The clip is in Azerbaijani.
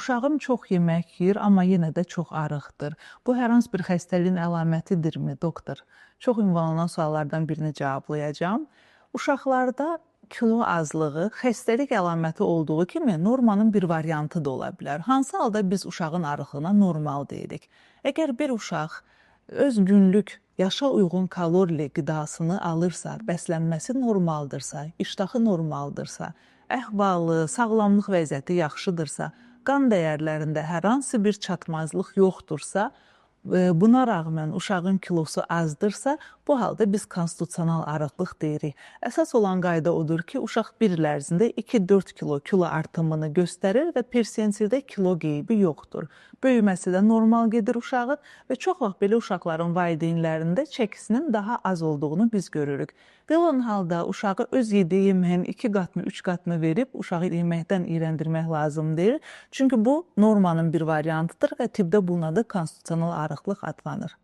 Uşağım çox yemək yeyir, amma yenə də çox arıqdır. Bu hər hansı bir xəstəliyin əlamətidirmi, doktor? Çox ünvanlanan suallardan birini cavablayacağam. Uşaqlarda kilo azlığı xəstəlik əlaməti olduğu kimi normanın bir variantı da ola bilər. Hansı halda biz uşağın arıqlığına normal deyirik? Əgər bir uşaq öz günlük yaşa uyğun kalorili qidasını alırsa, bəslənməsi normaldırsa, iştahı normaldırsa, əhvalı, sağlamlıq vəziyyəti yaxşıdırsa, qan dəyərlərində hər hansı bir çatmazlıq yoxdursa, buna rağmen uşağın kilosu azdırsa, bu halda biz konstitusional arıqlıq deyirik. Əsas olan qayda odur ki, uşaq bir il ərzində 2-4 kilo artımını göstərir və persentildə kilo qeybi yoxdur. Böyüməsi də normal gedir uşağın və çox vaxt belə uşaqların valideynlərində çəkisinin daha az olduğunu biz görürük. Belə olan halda uşağı öz yediyi yeməyin 2 qatını, 3 qatını verib uşağı yeməkdən iyrəndirmək lazım deyil. Çünki bu normanın bir variantıdır və tibbdə bunun adı konstitusional arıqlıq adlanır.